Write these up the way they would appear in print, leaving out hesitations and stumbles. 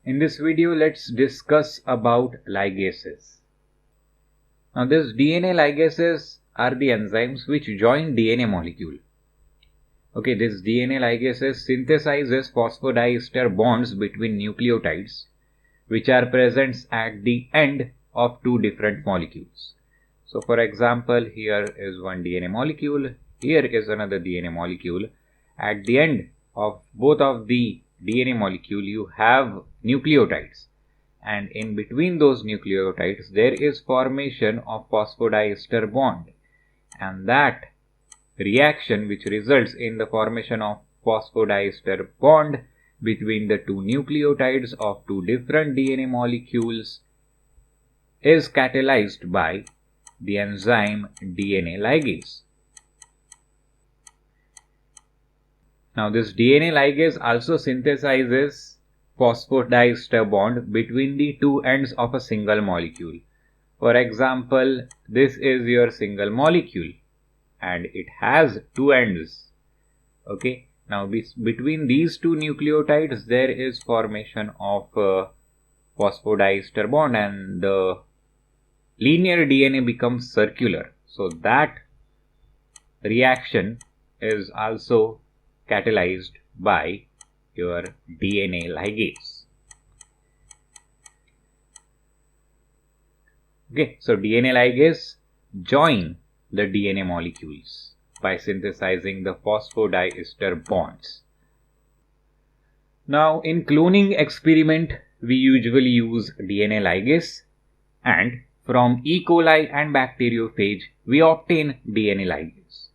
In this video, let's discuss about ligases. Now, this DNA ligases are the enzymes which join DNA molecule. Okay, this DNA ligases synthesizes phosphodiester bonds between nucleotides which are present at the end of two different molecules. So, for example, here is one DNA molecule, here is another DNA molecule. At the end of both of the DNA molecule, you have nucleotides, and in between those nucleotides, there is formation of phosphodiester bond, and that reaction which results in the formation of phosphodiester bond between the two nucleotides of two different DNA molecules is catalyzed by the enzyme DNA ligase. Now, this DNA ligase also synthesizes phosphodiester bond between the two ends of a single molecule. For example, this is your single molecule and it has two ends. Okay, now between these two nucleotides there is formation of phosphodiester bond and the linear DNA becomes circular. So that reaction is also catalyzed by your DNA ligase. Okay, so DNA ligase join the DNA molecules by synthesizing the phosphodiester bonds. Now, in cloning experiment, we usually use DNA ligase, and from E. coli and bacteriophage, we obtain DNA ligase.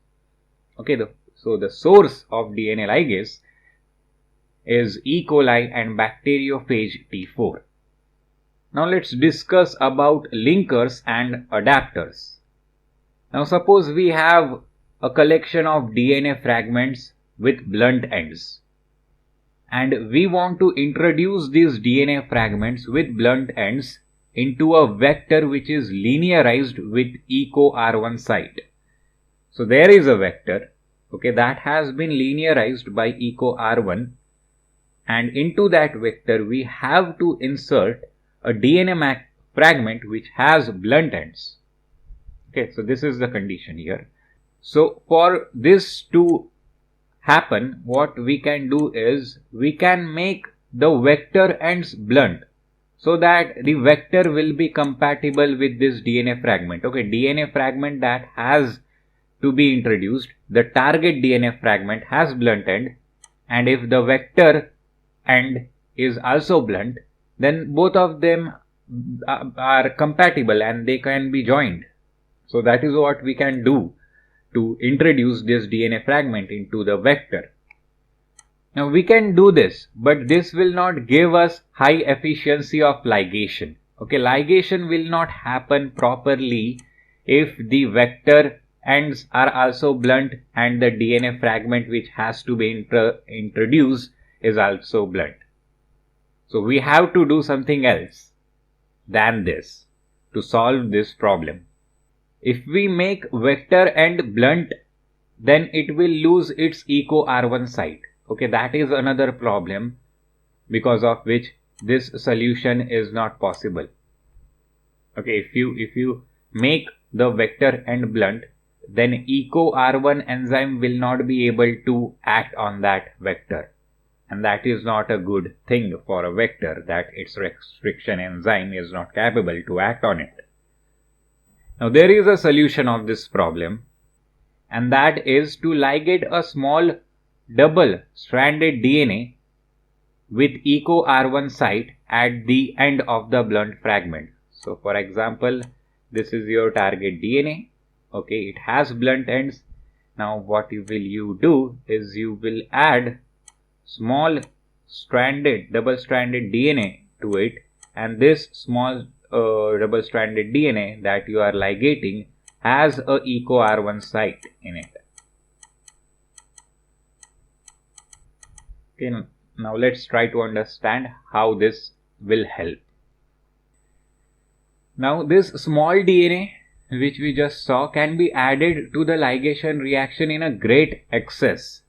Okay, so the source of DNA ligase is E. coli and bacteriophage T4. Now let's discuss about linkers and adapters. Now suppose we have a collection of DNA fragments with blunt ends, and we want to introduce these DNA fragments with blunt ends into a vector which is linearized with EcoR1 site. So there is a vector, okay, that has been linearized by EcoR1, and into that vector we have to insert a DNA fragment which has blunt ends. Okay, so this is the condition here. So for this to happen, what we can do is we can make the vector ends blunt so that the vector will be compatible with this DNA fragment. Okay, DNA fragment that has to be introduced, the target DNA fragment has blunt end, and if the vector end is also blunt, then both of them are compatible and they can be joined. So that is what we can do to introduce this DNA fragment into the vector. Now we can do this, but this will not give us high efficiency of ligation. Okay, ligation will not happen properly if the vector ends are also blunt and the DNA fragment which has to be introduced is also blunt. So we have to do something else than this to solve this problem. If we make vector end blunt, then it will lose its EcoR1 site. Okay, that is another problem because of which this solution is not possible. Okay, if you make the vector end blunt, then EcoR1 enzyme will not be able to act on that vector, and that is not a good thing for a vector, that its restriction enzyme is not capable to act on it. Now there is a solution of this problem, and that is to ligate a small double-stranded DNA with EcoR1 site at the end of the blunt fragment. So for example, this is your target DNA. Okay, it has blunt ends. Now what you do is you will add small double-stranded DNA to it, and this small double-stranded DNA that you are ligating has a EcoR1 site in it. Okay, now let's try to understand how this will help. Now this small DNA which we just saw can be added to the ligation reaction in a great excess,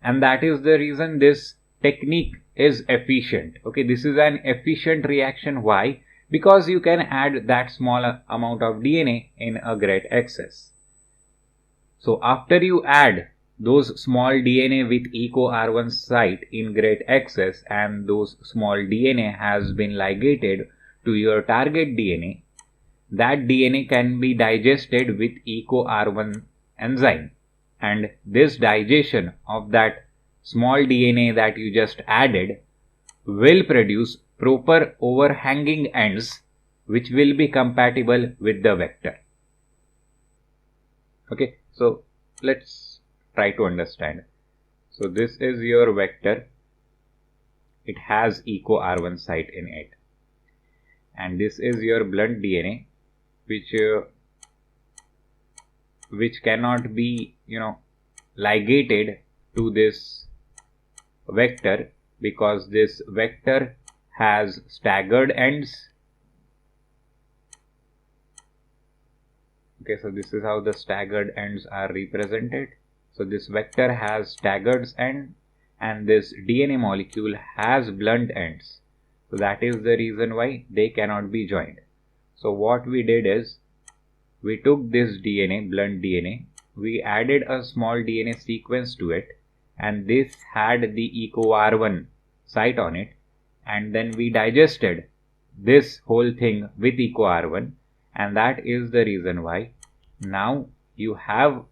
and that is the reason this technique is efficient. Okay, this is an efficient reaction. Why? Because you can add that small amount of DNA in a great excess. So after you add those small DNA with EcoR1 site in great excess, and those small DNA has been ligated to your target DNA, that DNA can be digested with EcoR1 enzyme, and this digestion of that small DNA that you just added will produce proper overhanging ends which will be compatible with the vector. Okay, so let's try to understand. So this is your vector. It has EcoR1 site in it, and this is your blunt DNA which cannot be ligated to this vector because this vector has staggered ends. Okay, so this is how the staggered ends are represented. So this vector has staggered ends and this DNA molecule has blunt ends. So that is the reason why they cannot be joined. So what we did is, we took this DNA, blunt DNA, we added a small DNA sequence to it, and this had the EcoR1 site on it, and then we digested this whole thing with EcoR1, and that is the reason why now you have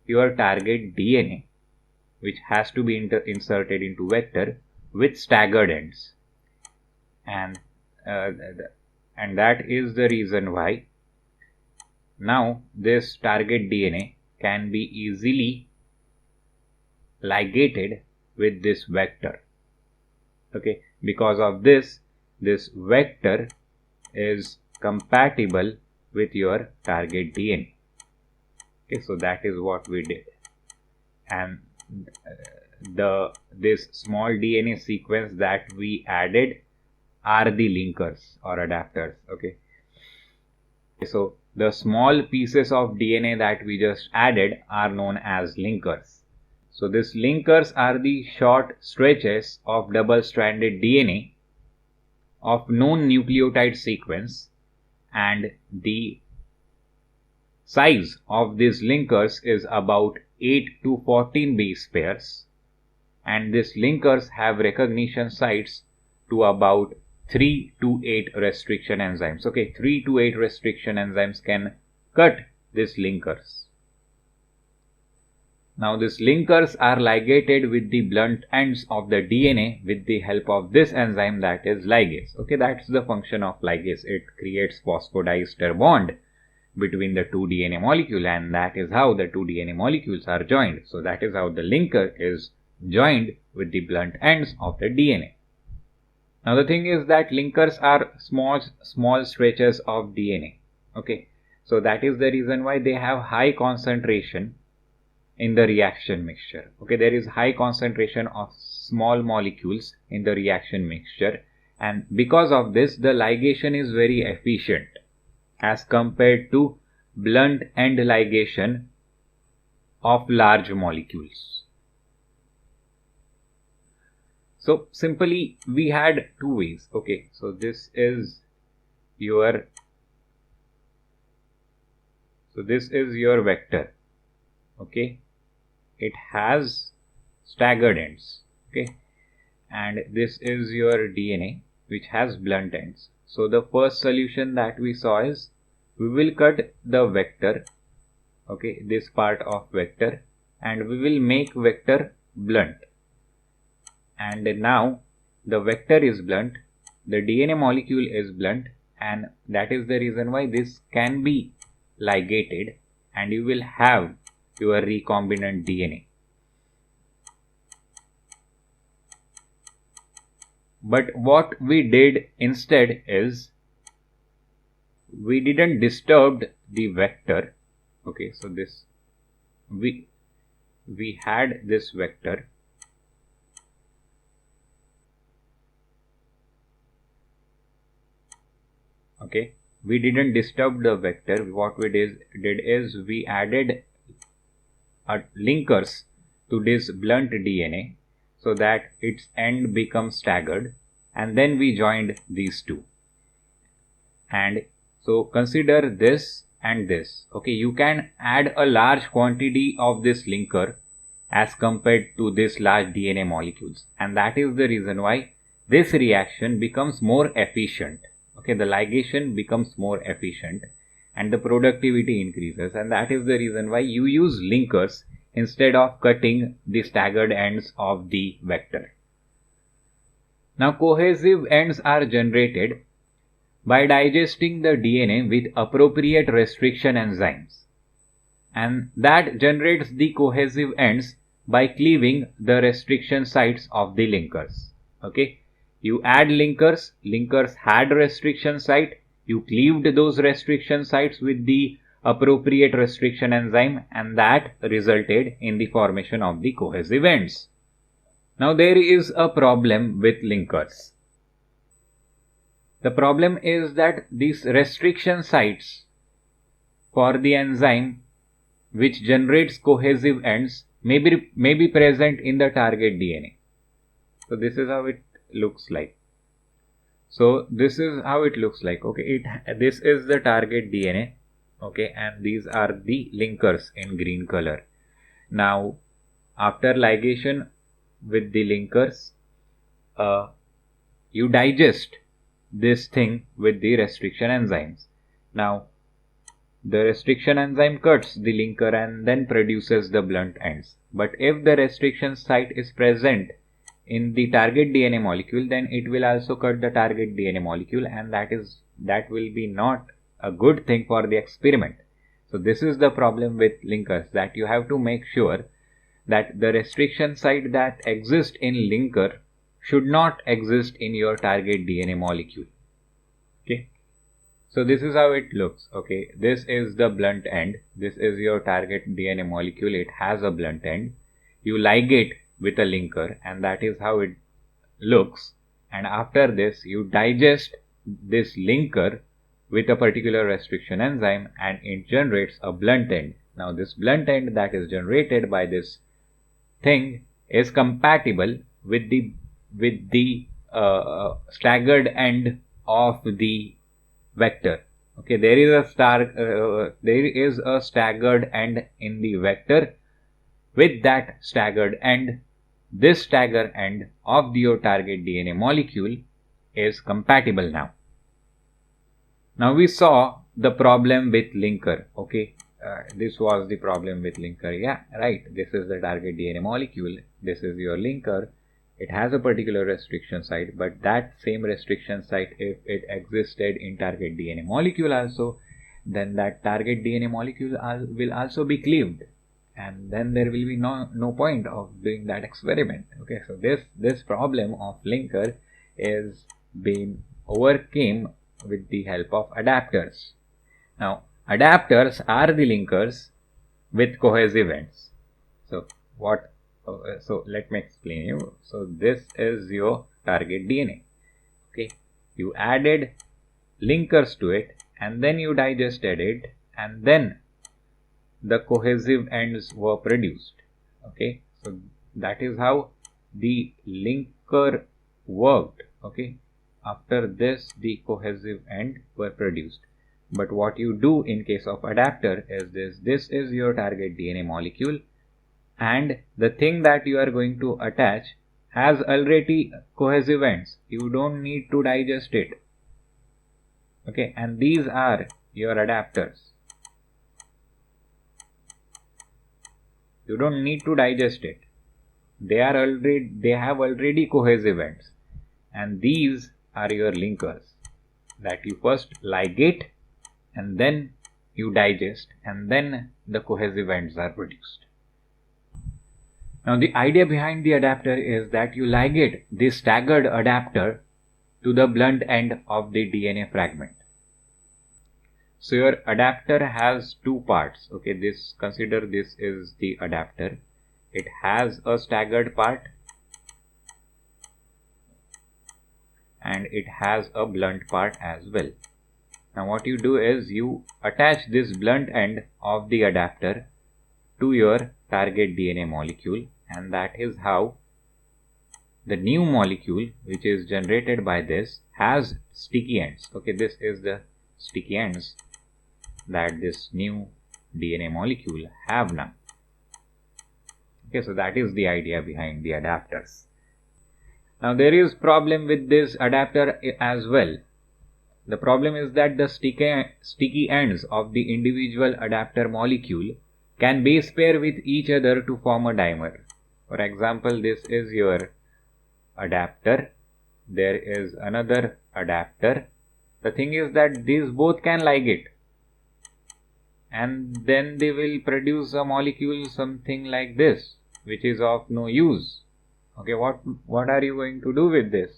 your target DNA which has to be inserted into vector with staggered ends, and that is the reason why now this target DNA can be easily ligated with this vector. Okay, because of this vector is compatible with your target DNA. Okay, so that is what we did, and this small DNA sequence that we added are the linkers or adapters. Okay, so the small pieces of DNA that we just added are known as linkers. So these linkers are the short stretches of double-stranded DNA of known nucleotide sequence, and the size of these linkers is about 8 to 14 base pairs, and these linkers have recognition sites to about 3 to 8 restriction enzymes. Okay, 3 to 8 restriction enzymes can cut these linkers. Now these linkers are ligated with the blunt ends of the DNA with the help of this enzyme, that is ligase. Okay, that's the function of ligase. It creates phosphodiester bond between the two DNA molecule, and that is how the two DNA molecules are joined. So that is how the linker is joined with the blunt ends of the DNA. Now the thing is that linkers are small stretches of DNA. Okay, so that is the reason why they have high concentration in the reaction mixture. Okay, there is high concentration of small molecules in the reaction mixture, and because of this the ligation is very efficient as compared to blunt end ligation of large molecules. So simply we had two ways. Okay, so this is your vector. Okay, it has staggered ends. Okay, and this is your DNA which has blunt ends. So the first solution that we saw is, we will cut the vector, okay, this part of vector, and we will make vector blunt. And now the vector is blunt, the DNA molecule is blunt, and that is the reason why this can be ligated and you will have your recombinant DNA. But what we did instead is, we didn't disturb the vector. Okay, so this we had this vector, okay, we didn't disturb the vector. What we did is we added linkers to this blunt DNA. so that its end becomes staggered, and then we joined these two. And so consider this and this. Okay, you can add a large quantity of this linker as compared to this large DNA molecules, and that is the reason why this reaction becomes more efficient. Okay, the ligation becomes more efficient and the productivity increases, and that is the reason why you use linkers instead of cutting the staggered ends of the vector. Now cohesive ends are generated by digesting the DNA with appropriate restriction enzymes, and that generates the cohesive ends by cleaving the restriction sites of the linkers. Okay, you add linkers had restriction site, you cleaved those restriction sites with the appropriate restriction enzyme, and that resulted in the formation of the cohesive ends. Now there is a problem with linkers. The problem is that these restriction sites for the enzyme which generates cohesive ends may be present in the target DNA. So this is how it looks like. Okay, this is the target DNA. Okay, and these are the linkers in green color. Now after ligation with the linkers, you digest this thing with the restriction enzymes. Now the restriction enzyme cuts the linker and then produces the blunt ends. But if the restriction site is present in the target DNA molecule, then it will also cut the target DNA molecule, and that will be not a good thing for the experiment. So this is the problem with linkers, that you have to make sure that the restriction site that exists in linker should not exist in your target DNA molecule. Okay, so this is how it looks. Okay, this is the blunt end. This is your target DNA molecule. It has a blunt end. You ligate with a linker, and that is how it looks. And after this, you digest this linker with a particular restriction enzyme, and it generates a blunt end. Now this blunt end that is generated by this thing is compatible with the staggered end of the vector. Okay, there is a staggered end in the vector. With that staggered end, this staggered end of your target DNA molecule is compatible now. Now we saw the problem with linker. Okay, this was the problem with linker. Yeah, right. This is the target DNA molecule. This is your linker. It has a particular restriction site, but that same restriction site, if it existed in target DNA molecule also, then that target DNA molecule will also be cleaved, and then there will be no point of doing that experiment. Okay, so this problem of linker is being overcame with the help of adapters. Now adapters are the linkers with cohesive ends. So let me explain you. So this is your target DNA. Okay, you added linkers to it, and then you digested it, and then the cohesive ends were produced. Okay, so that is how the linker worked. Okay, after this the cohesive end were produced. But what you do in case of adapter is this is your target DNA molecule, and the thing that you are going to attach has already cohesive ends. You don't need to digest it. Okay, and these are your adapters. You don't need to digest it. They have already cohesive ends, and these are your linkers that you first ligate and then you digest, and then the cohesive ends are produced. Now the idea behind the adapter is that you ligate this staggered adapter to the blunt end of the DNA fragment. So your adapter has two parts. Okay, consider this is the adapter. It has a staggered part and it has a blunt part as well. Now what you do is you attach this blunt end of the adapter to your target DNA molecule, and that is how the new molecule which is generated by this has sticky ends. Okay, this is the sticky ends that this new DNA molecule have now. Okay, so that is the idea behind the adapters. Now there is problem with this adapter as well. The problem is that the sticky ends of the individual adapter molecule can base pair with each other to form a dimer. For example, this is your adapter, there is another adapter. The thing is that these both can ligate, and then they will produce a molecule something like this, which is of no use. Okay, what are you going to do with this?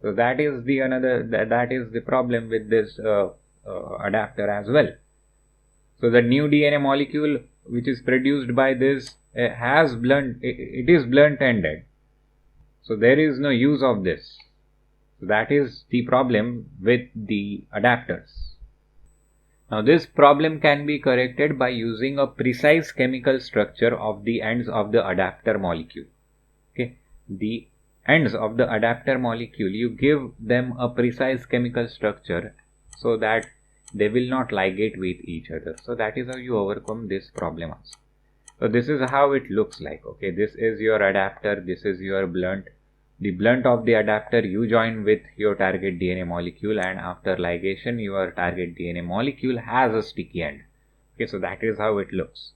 So that is the problem with this adapter as well. So the new DNA molecule which is produced by this has it is blunt ended. So there is no use of this. So that is the problem with the adapters. Now this problem can be corrected by using a precise chemical structure of the ends of the adapter molecule. Okay, the ends of the adapter molecule, you give them a precise chemical structure so that they will not ligate with each other. So that is how you overcome this problem also. So this is how it looks like. Okay, this is your adapter, this is your blunt. The blunt of the adapter you join with your target DNA molecule, and after ligation your target DNA molecule has a sticky end. Okay, so that is how it looks.